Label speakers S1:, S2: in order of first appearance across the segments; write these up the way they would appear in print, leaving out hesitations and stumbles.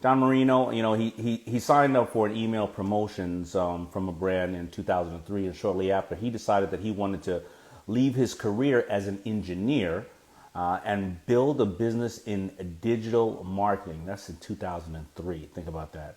S1: Jon Marino, he signed up for an email promotions from a brand in 2003, and shortly after, he decided that he wanted to leave his career as an engineer and build a business in digital marketing. That's in 2003. Think about that.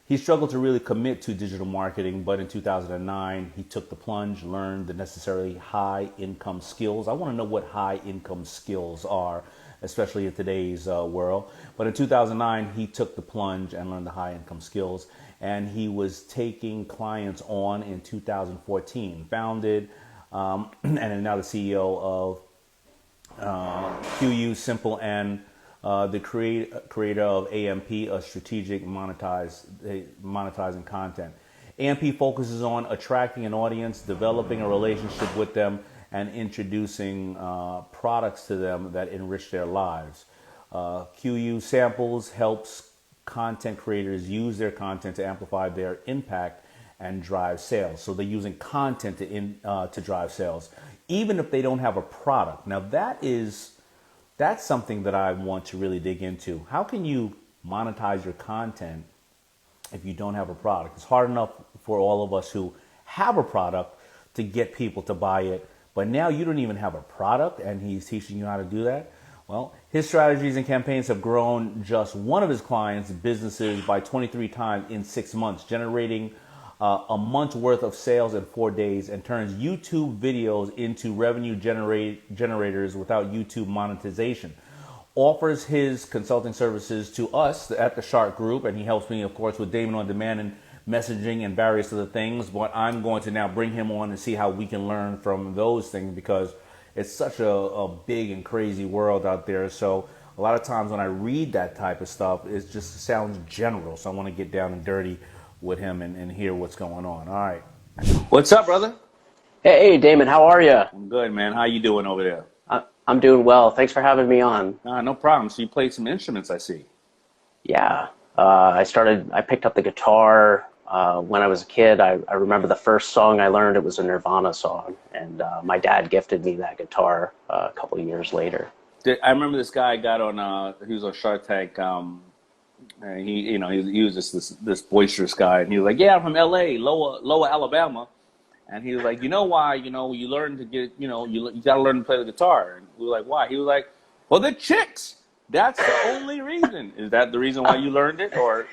S1: He struggled to really commit to digital marketing, but in 2009, he took the plunge, learned the necessary high income skills. I want to know what high income skills are, especially in today's world. But in 2009, he took the plunge and learned the high income skills. And he was taking clients on in 2014, founded and is now the CEO of FUBU, Simple, and the creator of AMP, a strategic monetizing content. AMP focuses on attracting an audience, developing a relationship with them, and introducing products to them that enrich their lives. QU Samples helps content creators use their content to amplify their impact and drive sales. So they're using content to drive sales, even if they don't have a product. Now that's something that I want to really dig into. How can you monetize your content if you don't have a product? It's hard enough for all of us who have a product to get people to buy it. But now you don't even have a product and he's teaching you how to do that? Well, his strategies and campaigns have grown just one of his clients' businesses by 23 times in 6 months, generating a month's worth of sales in 4 days, and turns YouTube videos into revenue generators without YouTube monetization. Offers his consulting services to us at the Shark Group, and he helps me, of course, with Damon on Demand and messaging and various other things. But I'm going to now bring him on and see how we can learn from those things, because it's such a big and crazy world out there. So a lot of times when I read that type of stuff, it just sounds general. So I want to get down and dirty with him and hear what's going on. All right. What's up, brother?
S2: Hey, Damon, how are you?
S1: I'm good, man. How you doing over there?
S2: I'm doing well. Thanks for having me on.
S1: No problem. So you played some instruments, I see.
S2: Yeah. I picked up the guitar when I was a kid. I remember the first song I learned, it was a Nirvana song. And my dad gifted me that guitar a couple of years later.
S1: I remember this guy got on, he was on Shark Tank. And he was just this boisterous guy. And he was like, yeah, I'm from LA, Lower Alabama. And he was like, you know why, you learn to get, you got to learn to play the guitar. And we were like, why? He was like, well, the chicks. That's the only reason. Is that the reason why you learned it, or?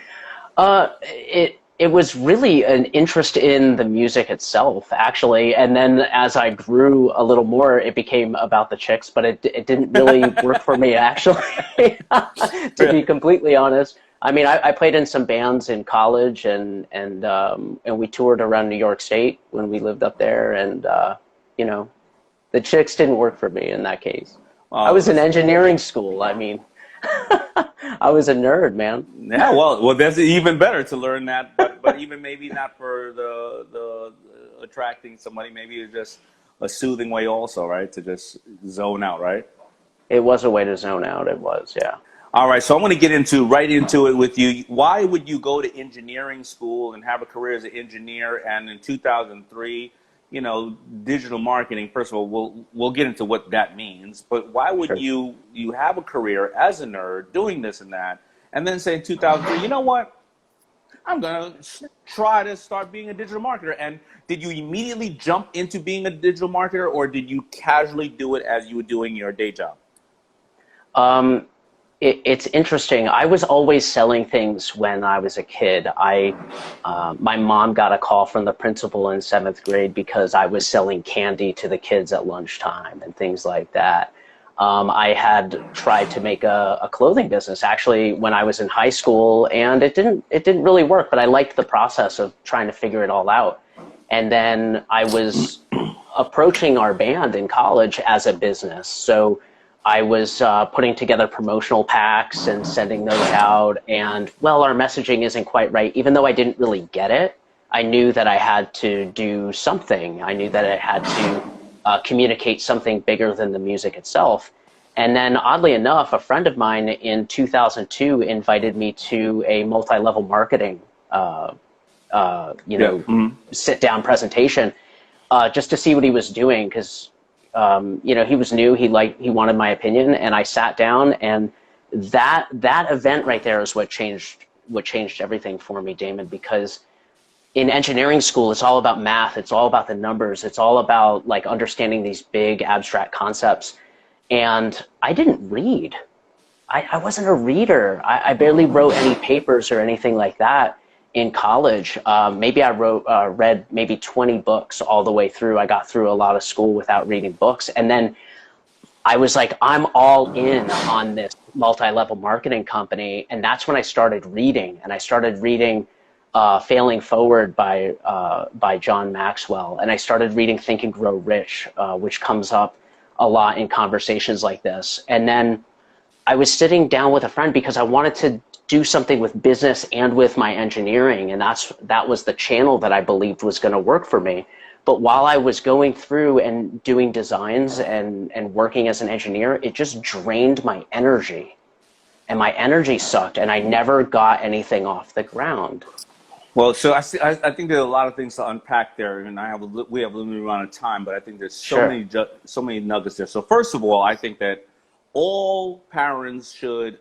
S2: It was really an interest in the music itself, actually. And then as I grew a little more, it became about the chicks, but it didn't really work for me, actually, to be completely honest. I mean, I played in some bands in college, and we toured around New York State when we lived up there, and the chicks didn't work for me in that case. I was in engineering school. I mean, I was a nerd, man.
S1: Yeah, well, that's even better to learn that, but even maybe not for the attracting somebody. Maybe it's just a soothing way, also, right? To just zone out, right?
S2: It was a way to zone out. It was, yeah.
S1: All right, so I'm going to get right into it with you. Why would you go to engineering school and have a career as an engineer? And in 2003, digital marketing, first of all, we'll get into what that means. But why would you have a career as a nerd doing this and that, and then say in 2003, you know what? I'm going to try to start being a digital marketer. And did you immediately jump into being a digital marketer, or did you casually do it as you were doing your day job?
S2: It's interesting. I was always selling things when I was a kid. My mom got a call from the principal in 7th grade because I was selling candy to the kids at lunchtime and things like that. I had tried to make a clothing business actually when I was in high school, and it didn't really work, but I liked the process of trying to figure it all out. And then I was approaching our band in college as a business. So I was putting together promotional packs and sending those out, and well, our messaging isn't quite right. Even though I didn't really get it, I knew that I had to do something. I knew that I had to communicate something bigger than the music itself. And then oddly enough, a friend of mine in 2002 invited me to a multi-level marketing sit-down presentation just to see what he was doing, because he was new. He wanted my opinion, and I sat down, and that event right there is what changed what changed everything for me, Damon, because in engineering school, it's all about math. It's all about the numbers. It's all about like understanding these big abstract concepts. And I didn't read. I wasn't a reader. I barely wrote any papers or anything like that in college. Maybe I read maybe 20 books all the way through. I got through a lot of school without reading books. And then I was like, I'm all in on this multi-level marketing company. And that's when I started reading. And I started reading Failing Forward by John Maxwell. And I started reading Think and Grow Rich, which comes up a lot in conversations like this. And then I was sitting down with a friend because I wanted to do something with business and with my engineering. And that was the channel that I believed was going to work for me. But while I was going through and doing designs and working as an engineer, it just drained my energy. And my energy sucked, and I never got anything off the ground.
S1: Well, so I think there are a lot of things to unpack there, and we have a limited amount of time, but I think there's so many nuggets there. So first of all, I think that all parents should,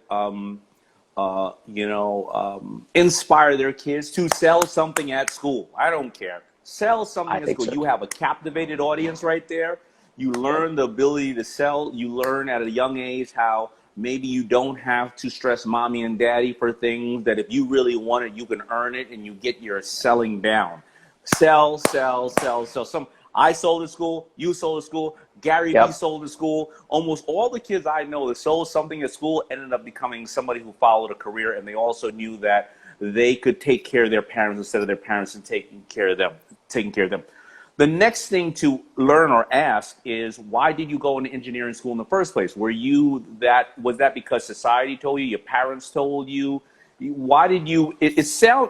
S1: inspire their kids to sell something at school. I don't care. Sell something at school. So. You have a captivated audience right there. You learn the ability to sell. You learn at a young age how maybe you don't have to stress mommy and daddy for things, that if you really want it, you can earn it, and you get your selling down. Sell, sell, sell, sell. I sold at school, you sold at school, Gary Vee sold at school. Almost all the kids I know that sold something at school ended up becoming somebody who followed a career, and they also knew that they could take care of their parents instead of their parents and taking care of them. The next thing to learn or ask is, why did you go into engineering school in the first place? Was that because society told you, your parents told you? Why did you,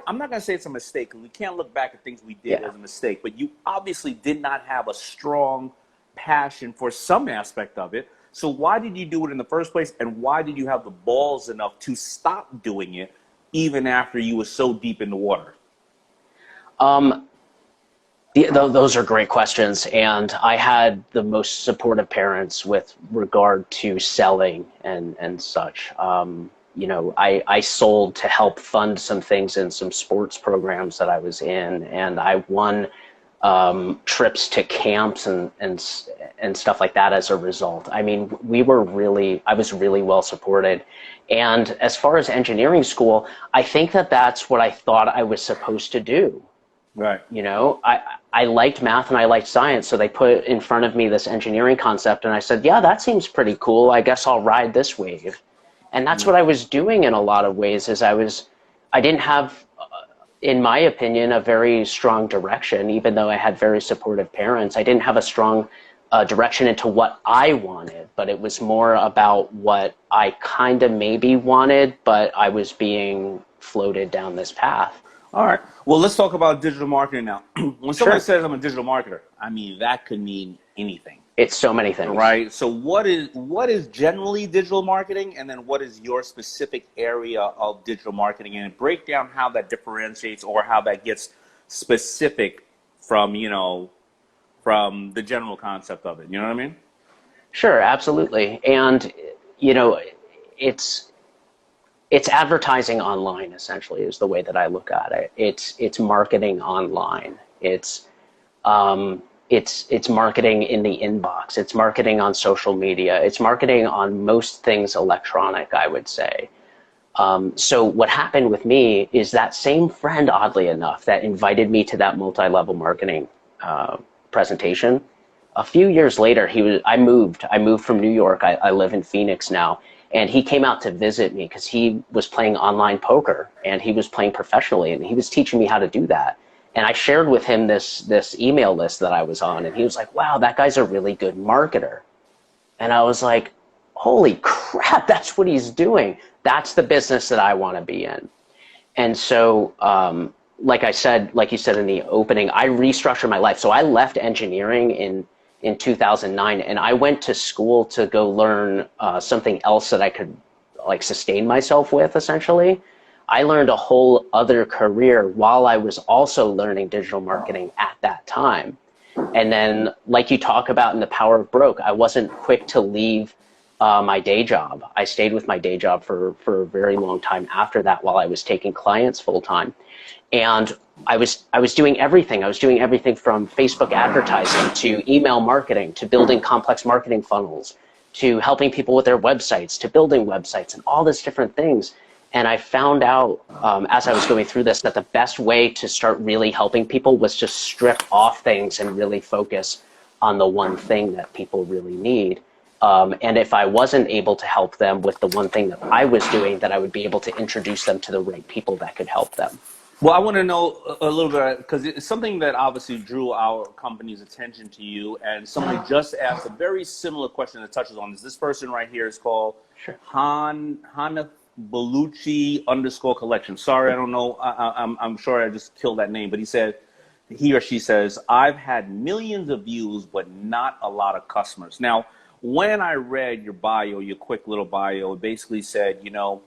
S1: I'm not going to say it's a mistake, because we can't look back at things we did as a mistake, but you obviously did not have a strong passion for some aspect of it. So why did you do it in the first place? And why did you have the balls enough to stop doing it even after you were so deep in the water?
S2: Those are great questions, and I had the most supportive parents with regard to selling and such. I sold to help fund some things in some sports programs that I was in, and I won trips to camps and stuff like that as a result. I mean, I was really well supported. And as far as engineering school, I think that's what I thought I was supposed to do.
S1: Right.
S2: I liked math and I liked science, so they put in front of me this engineering concept, and I said, yeah, that seems pretty cool. I guess I'll ride this wave. And that's what I was doing in a lot of ways. I didn't have, in my opinion, a very strong direction, even though I had very supportive parents. I didn't have a strong direction into what I wanted, but it was more about what I kind of maybe wanted, but I was being floated down this path.
S1: All right. Well, let's talk about digital marketing now. When somebody says I'm a digital marketer, I mean, that could mean anything.
S2: It's so many things.
S1: Right. So what is generally digital marketing, and then what is your specific area of digital marketing, and break down how that differentiates or how that gets specific from the general concept of it. You know what I mean?
S2: Sure, absolutely. And it's advertising online, essentially, is the way that I look at it. It's marketing online. It's marketing in the inbox. It's marketing on social media. It's marketing on most things electronic, I would say. So what happened with me is that same friend, oddly enough, that invited me to that multi-level marketing presentation, a few years later, I moved from New York. I live in Phoenix now. And he came out to visit me because he was playing online poker, and he was playing professionally, and he was teaching me how to do that. And I shared with him this email list that I was on, and he was like, wow, that guy's a really good marketer. And I was like, holy crap, that's what he's doing. That's the business that I want to be in. And so, like you said in the opening, I restructured my life. So I left engineering in 2009, and I went to school to go learn something else that I could sustain myself with, essentially. I learned a whole other career while I was also learning digital marketing at that time. And then, like you talk about in The Power of Broke, I wasn't quick to leave my day job. I stayed with my day job for a very long time after that while I was taking clients full time. And I was doing everything. I was doing everything from Facebook advertising to email marketing to building complex marketing funnels to helping people with their websites to building websites and all these different things. And I found out as I was going through this that the best way to start really helping people was to strip off things and really focus on the one thing that people really need. And if I wasn't able to help them with the one thing that I was doing, that I would be able to introduce them to the right people that could help them.
S1: Well, I want to know a little bit, because it's something that obviously drew our company's attention to you, and somebody just asked a very similar question that touches on this. This person right here is called Hana Belucci _collection. Sorry, I don't know. I'm sure I just killed that name, but he or she says, I've had millions of views, but not a lot of customers. Now, when I read your bio, your quick little bio, it basically said, you know,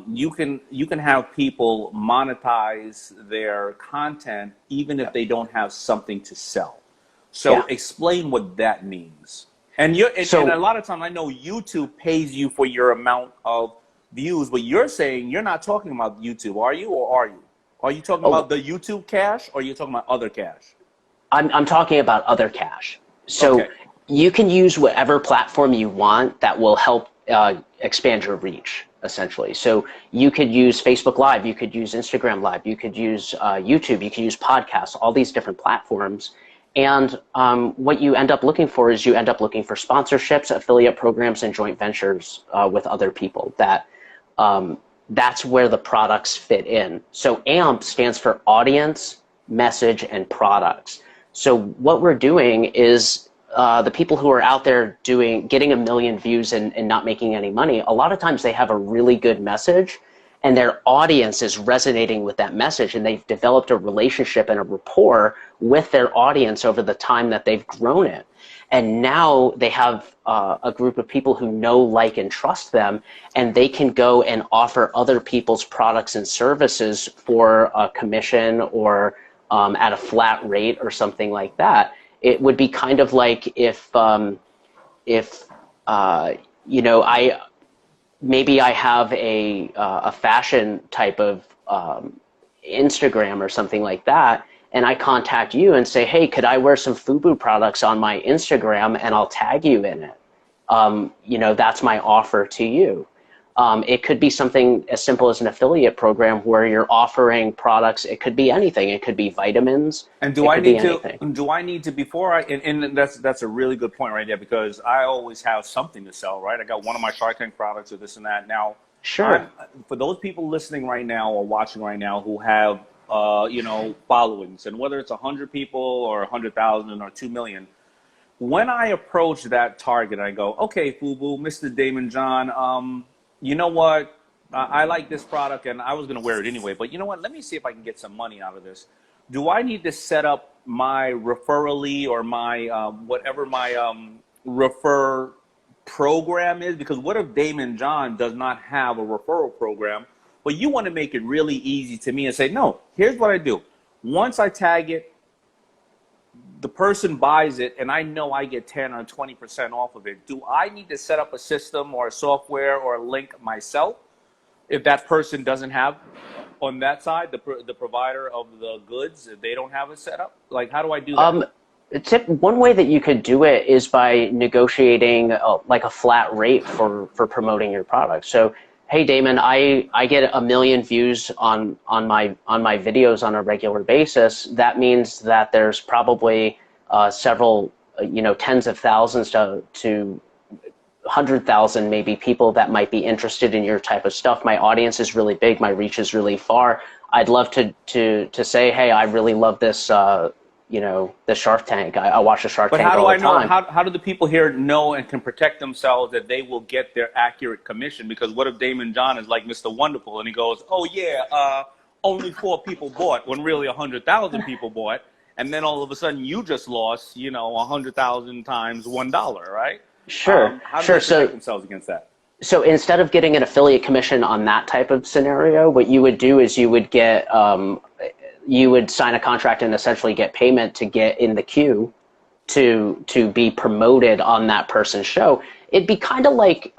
S1: you can have people monetize their content even if they don't have something to sell. So explain what that means. And and a lot of times I know YouTube pays you for your amount of views, but you're saying you're not talking about YouTube, are you, or are you? Are you talking about the YouTube cash, or are you talking about other cash?
S2: I'm talking about other cash. So you can use whatever platform you want that will help expand your reach, essentially. So you could use Facebook Live, you could use Instagram Live, you could use YouTube, you could use podcasts, all these different platforms. And what you end up looking for is you end up looking for sponsorships, affiliate programs, and joint ventures with other people. That's where the products fit in. So AMP stands for audience, message, and products. So what we're doing is the people who are out there getting 1 million views and not making any money, a lot of times they have a really good message and their audience is resonating with that message, and they've developed a relationship and a rapport with their audience over the time that they've grown it. And now they have a group of people who know, like, and trust them, and they can go and offer other people's products and services for a commission or at a flat rate or something like that. It would be kind of like if you know, maybe I have a fashion type of Instagram or something like that, and I contact you and say, hey, could I wear some FUBU products on my Instagram, and I'll tag you in it. You know, that's my offer to you. It could be something as simple as an affiliate program where you're offering products. It could be anything. It could be vitamins.
S1: And do I need to before I and that's a really good point right there, because I always have something to sell, right? I got one of my Shark Tank products or this and that. Now,
S2: sure.
S1: For those people listening right now or watching right now who have you know, followings, and whether it's 100 people or 100,000 or 2 million, when I approach that target, I go, okay, FUBU, Mr. Daymond John, you know what? I like this product, and I was going to wear it anyway, but you know what? Let me see if I can get some money out of this. Do I need to set up my referrally or my whatever my refer program is? Because what if Daymond John does not have a referral program, but you want to make it really easy to me and say, no, here's what I do. Once I tag it, the person buys it, and I know I get 10 or 20% off of it. Do I need to set up a system or a software or a link myself if that person doesn't have on that side, the provider of the goods, if they don't have it set up? Like, how do I do that?
S2: One way that you could do it is by negotiating like a flat rate for promoting your product. So, hey, Damon, I get 1 million views on my videos on a regular basis. That means that there's probably several, you know, tens of thousands to 100,000 maybe people that might be interested in your type of stuff. My audience is really big. My reach is really far. I'd love to say, hey, I really love this. You know, the Shark Tank. I watch the Shark Tank all the time. But how do I know? How
S1: do the people here know and can protect themselves that they will get their accurate commission? Because what if Daymond John is like Mr. Wonderful and he goes, oh yeah, only 4 people bought when really 100,000 people bought, and then all of a sudden you just lost, you know, 100,000 times $1, right?
S2: Sure.
S1: How do they protect themselves against that?
S2: So instead of getting an affiliate commission on that type of scenario, what you would do is you would get you would sign a contract and essentially get payment to get in the queue to be promoted on that person's show. It'd be kind of like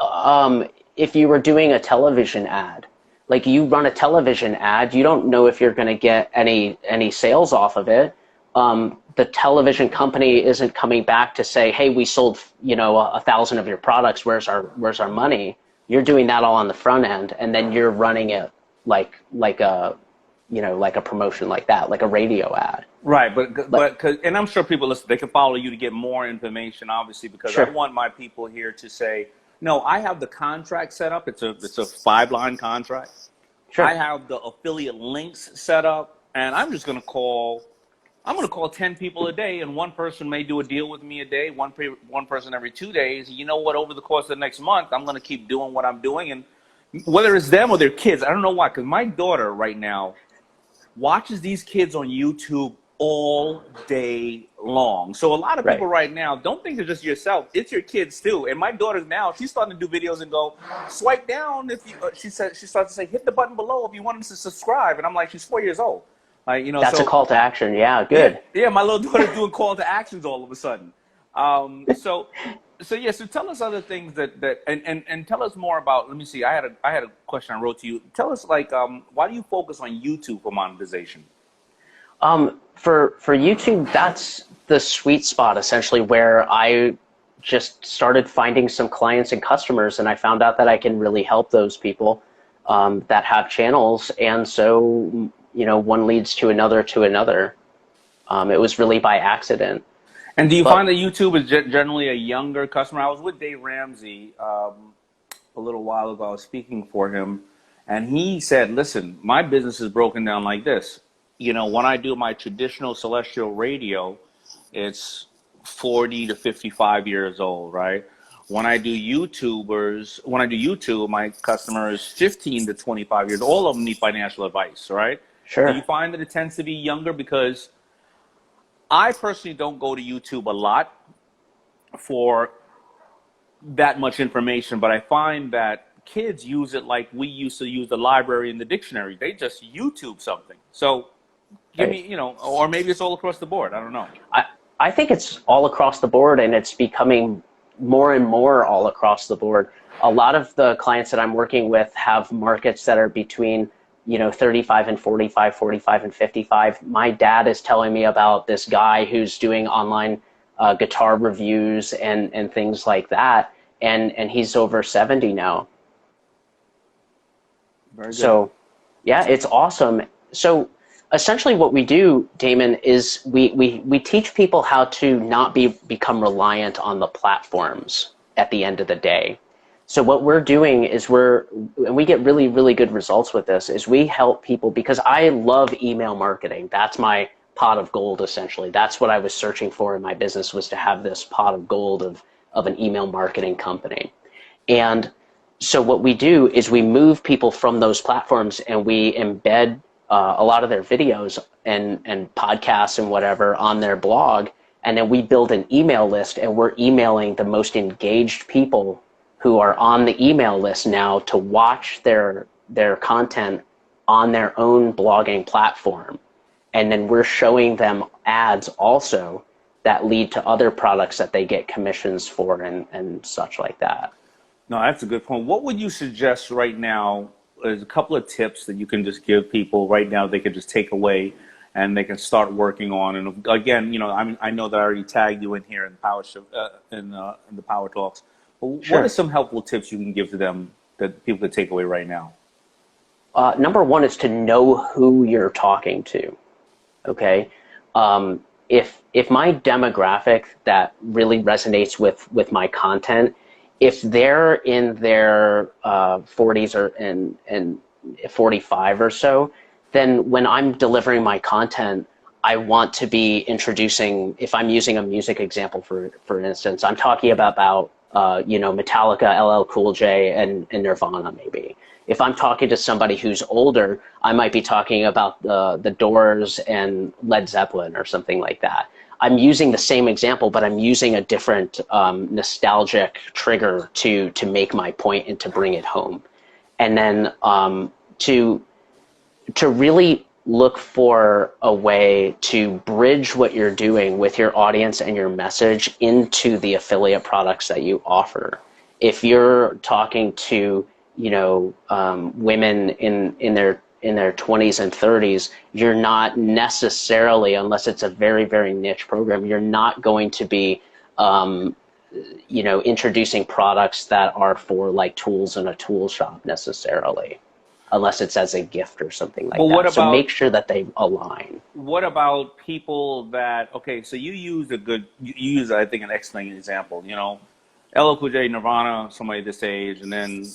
S2: if you were doing a television ad. Like you run a television ad, you don't know if you're going to get any sales off of it. The television company isn't coming back to say, "Hey, we sold 1,000 of your products. Where's our money?" You're doing that all on the front end, and then you're running it like a promotion like that, like a radio ad.
S1: Right, but and I'm sure people listen, they can follow you to get more information, obviously, because
S2: Sure.
S1: I want my people here to say, no, I have the contract set up. It's a 5-line contract.
S2: Sure.
S1: I have the affiliate links set up, and I'm just going to call. I'm going to call 10 people a day, and one person may do a deal with me a day, one person every 2 days. You know what? Over the course of the next month, I'm going to keep doing what I'm doing, and whether it's them or their kids, I don't know why, because my daughter right now watches these kids on YouTube all day long. So a lot of people right now don't think it's just yourself; it's your kids too. And my daughter's now, she's starting to do videos and go, swipe down if you. She starts to say, hit the button below if you want us to subscribe. And I'm like, she's 4 years old. Like,
S2: That's a call to action. Yeah, good.
S1: Yeah, my little daughter's doing call to actions all of a sudden. So tell us other things and tell us more about. Let me see. I had a question I wrote to you. Tell us why do you focus on YouTube for monetization?
S2: For YouTube, that's the sweet spot essentially where I just started finding some clients and customers, and I found out that I can really help those people that have channels, and so one leads to another to another. It was really by accident.
S1: And do you find that YouTube is generally a younger customer? I was with Dave Ramsey a little while ago. I was speaking for him, and he said, listen, my business is broken down like this. When I do my traditional celestial radio, it's 40 to 55 years old, right? When I do YouTube, my customer is 15 to 25 years. All of them need financial advice, right?
S2: Sure.
S1: Do you find that it tends to be younger? Because I personally don't go to YouTube a lot for that much information, but I find that kids use it like we used to use the library and the dictionary. They just YouTube something. So give me, or maybe it's all across the board. I don't know.
S2: I think it's all across the board, and it's becoming more and more all across the board. A lot of the clients that I'm working with have markets that are between 35 and 45, 45 and 55. My dad is telling me about this guy who's doing online guitar reviews and things like that, and he's over 70 now.
S1: Very good.
S2: So, yeah, it's awesome. So essentially what we do, Damon, is we teach people how to not become reliant on the platforms at the end of the day. So what we're doing is and we get really, really good results with this, is we help people, because I love email marketing. That's my pot of gold, essentially. That's what I was searching for in my business, was to have this pot of gold of an email marketing company. And so what we do is we move people from those platforms, and we embed a lot of their videos and podcasts and whatever on their blog. And then we build an email list, and we're emailing the most engaged people who are on the email list now to watch their content on their own blogging platform. And then we're showing them ads also that lead to other products that they get commissions for and such like that.
S1: No, that's a good point. What would you suggest right now? There's a couple of tips that you can just give people right now they can just take away and they can start working on. And again, I know that I already tagged you in here in the Power Show, in the Power Talks. But
S2: Sure.
S1: What are some helpful tips you can give to them that people could take away right now?
S2: Number one is to know who you're talking to. Okay, if my demographic that really resonates with my content, if they're in their 40s and 45 or so, then when I'm delivering my content, I want to be introducing, if I'm using a music example, for instance, I'm talking about Metallica, LL Cool J, and Nirvana maybe. If I'm talking to somebody who's older, I might be talking about the Doors and Led Zeppelin or something like that. I'm using the same example, but I'm using a different nostalgic trigger to make my point and to bring it home. And then to really look for a way to bridge what you're doing with your audience and your message into the affiliate products that you offer. if you're talking to, women in their 20s and 30s, you're not necessarily, unless it's a very, very niche program, you're not going to be, introducing products that are for like tools in a tool shop necessarily, unless it's as a gift or something like
S1: Well, what
S2: that. So
S1: about
S2: make sure that they align.
S1: what about people that, okay, so you use you use, I think, an excellent example, LL Cool J, Nirvana, somebody this age, and then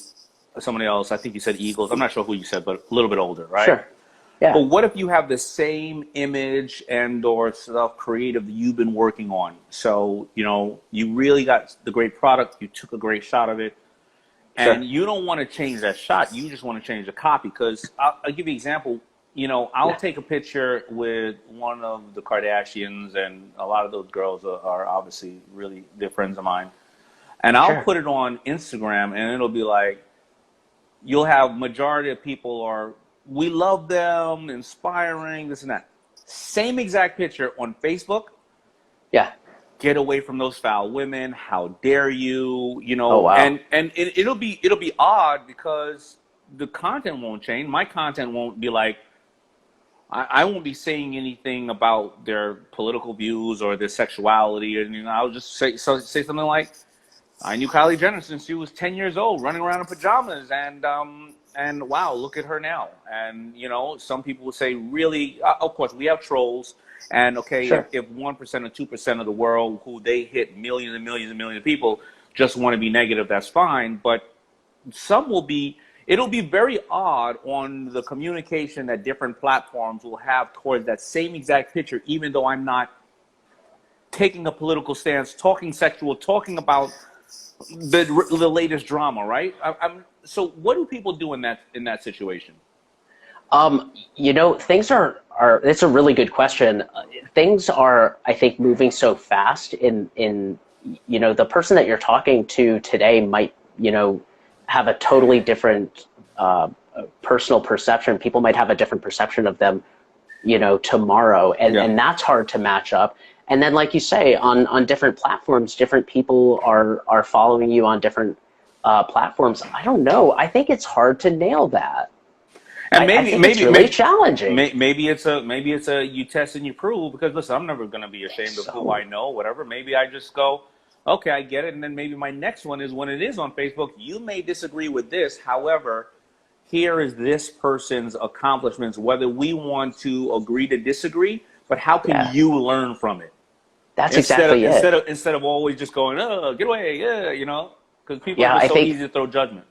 S1: somebody else, I think you said Eagles, I'm not sure who you said, but a little bit older, right?
S2: Sure. Yeah.
S1: But what if you have the same image and or stuff creative that you've been working on? So, you really got the great product, you took a great shot of it,
S2: Sure.
S1: and you don't want to change that shot. You just want to change the copy. Because I'll give you an example. I'll take a picture with one of the Kardashians, and a lot of those girls are obviously really dear friends of mine. And I'll
S2: Sure.
S1: put it on Instagram, and it'll be like, you'll have majority of people are, we love them, inspiring, this and that. Same exact picture on Facebook.
S2: Yeah.
S1: Get away from those foul women. How dare you?
S2: Oh, wow.
S1: And it'll be odd because the content won't change. My content won't be like, I won't be saying anything about their political views or their sexuality, or anything. I'll just say something like, I knew Kylie Jenner since she was 10 years old, running around in pajamas, and wow, look at her now. And some people will say, really, of course, we have trolls, and okay,
S2: Sure.
S1: if 1% or 2% of the world, who they hit millions and millions and millions of people, just want to be negative, that's fine. But some will be. It'll be very odd on the communication that different platforms will have towards that same exact picture, even though I'm not taking a political stance, talking sexual, talking about the latest drama, right? So what do people do in that situation?
S2: Things are it's a really good question. Things are, I think, moving so fast in the person that you're talking to today might, have a totally different personal perception. People might have a different perception of them, tomorrow, and that's hard to match up. And then, like you say, on different platforms, different people are following you on different platforms. I don't know. I think it's hard to nail that.
S1: And
S2: I think it's really challenging.
S1: Maybe it's a you test and you prove. Because listen, I'm never going to be ashamed of who I know, whatever. Maybe I just go, okay, I get it. And then maybe my next one is when it is on Facebook, you may disagree with this. However, here is this person's accomplishments, whether we want to agree to disagree, but how can you learn from it?
S2: That's exactly it.
S1: Instead of always just going, oh, get away, because people
S2: Yeah,
S1: are
S2: I
S1: so
S2: think
S1: easy to throw judgment.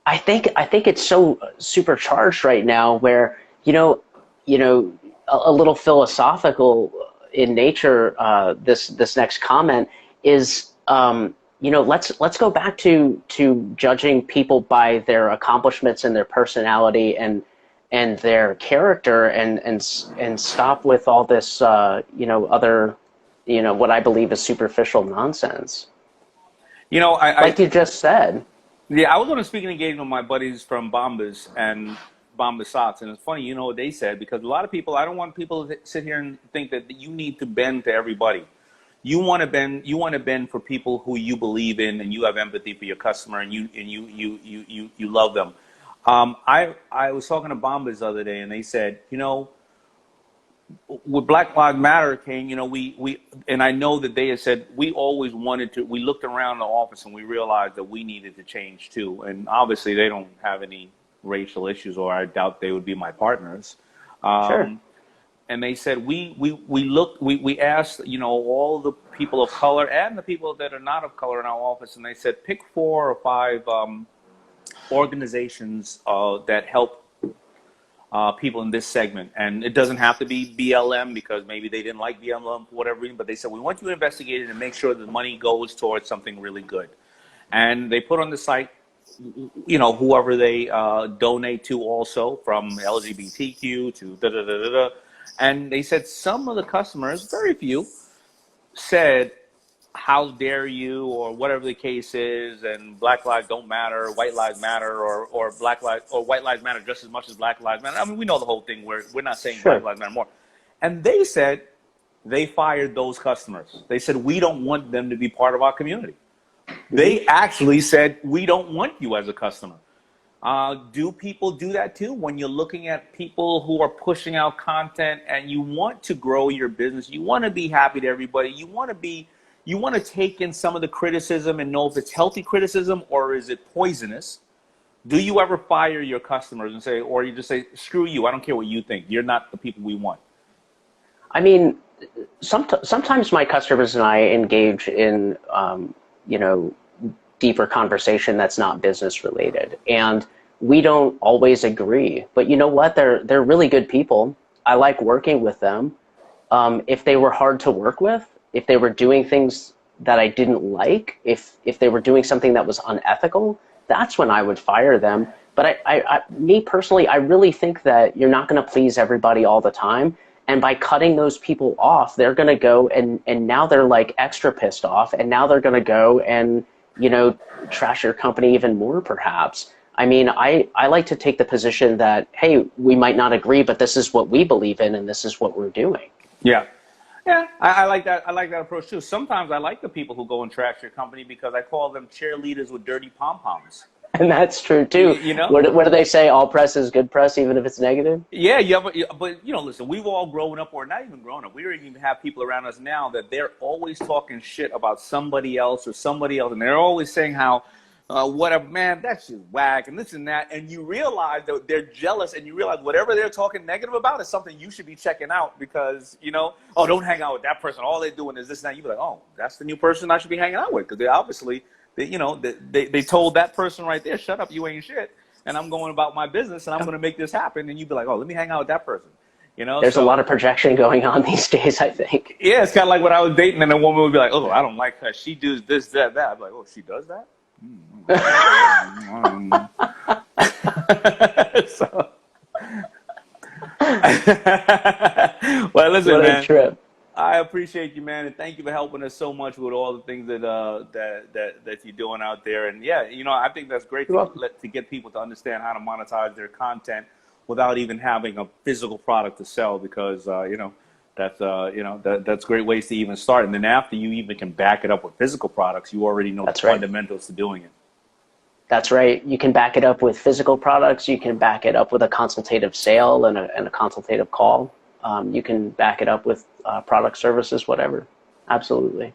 S2: I think it's so supercharged right now where, a little philosophical in nature, this next comment is, let's go back to judging people by their accomplishments and their personality and their character, and stop with all this, other, what I believe is superficial nonsense. Like you just said.
S1: Yeah, I was on a speaking engagement with my buddies from Bombas and Bombas Socks, and it's funny, what they said, because a lot of people, I don't want people to sit here and think that you need to bend to everybody. You want to bend for people who you believe in, and you have empathy for your customer, and you love them. I was talking to Bombas the other day, and they said, with Black Lives Matter came, we and I know that they had said we always wanted to. We looked around the office and we realized that we needed to change too. And obviously, they don't have any racial issues, or I doubt they would be my partners.
S2: Sure.
S1: And they said we looked, we asked, all the people of color and the people that are not of color in our office, and they said pick 4 or 5 organizations that help people in this segment. And it doesn't have to be BLM, because maybe they didn't like BLM for whatever reason, but they said we want you to investigate it and make sure the money goes towards something really good. And they put on the site, whoever they donate to, also from LGBTQ to da da da da da. And they said some of the customers, very few, said, how dare you, or whatever the case is, and Black lives don't matter, white lives matter, or Black lives, or white lives matter just as much as Black lives matter. I mean, we know the whole thing where we're not saying Black lives matter more. And they said they fired those customers. They said, we don't want them to be part of our community. They actually said, we don't want you as a customer. Do people do that too? When you're looking at people who are pushing out content and you want to grow your business, you want to be happy to everybody, you want to take in some of the criticism and know if it's healthy criticism or is it poisonous. Do you ever fire your customers and say, or you just say, screw you, I don't care what you think, you're not the people we want?
S2: I mean, sometimes my customers and I engage in, deeper conversation that's not business related, and we don't always agree. But you know what? They're really good people. I like working with them. If they were hard to work with, if they were doing things that I didn't like, if they were doing something that was unethical, that's when I would fire them. But me personally, I really think that you're not going to please everybody all the time. And by cutting those people off, they're going to go and now they're like extra pissed off. And now they're going to go and, trash your company even more, perhaps. I mean, I like to take the position that, hey, we might not agree, but this is what we believe in and this is what we're doing.
S1: Yeah. Yeah, I like that. I like that approach too. Sometimes I like the people who go and trash your company because I call them cheerleaders with dirty pom-poms.
S2: And that's true too. What do they say? All press is good press, even if it's negative.
S1: Yeah, but listen, we've all grown up, or not even grown up. We don't even have people around us now that they're always talking shit about somebody else, and they're always saying how, whatever, man, that's just whack, and this and that, and you realize that they're jealous, and you realize whatever they're talking negative about is something you should be checking out because oh, don't hang out with that person. All they're doing is this and that. You be like, oh, that's the new person I should be hanging out with because they obviously. They told that person right there, shut up, you ain't shit, and I'm going about my business, and I'm going to make this happen. And you'd be like, oh, let me hang out with that person. There's
S2: a lot of projection going on these days, I think.
S1: Yeah, it's kind of like when I was dating, and a woman would be like, oh, I don't like her. She does this, that, that. I'm like, oh, she does that? Well, listen,
S2: what
S1: man.
S2: A trip.
S1: I appreciate you, man, and thank you for helping us so much with all the things that that you're doing out there. And yeah, I think that's great to get people to understand how to monetize their content without even having a physical product to sell, because that's great ways to even start. And then after you even can back it up with physical products, you already know the fundamentals to doing it.
S2: That's right. You can back it up with physical products. You can back it up with a consultative sale and a consultative call. You can back it up with product, services, whatever. Absolutely.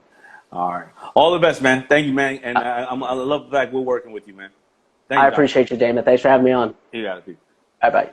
S1: All right. All the best, man. Thank you, man. And I love the fact we're working with you, man.
S2: I appreciate you, Damon. Thanks for having me on.
S1: You got it, Pete.
S2: Bye-bye.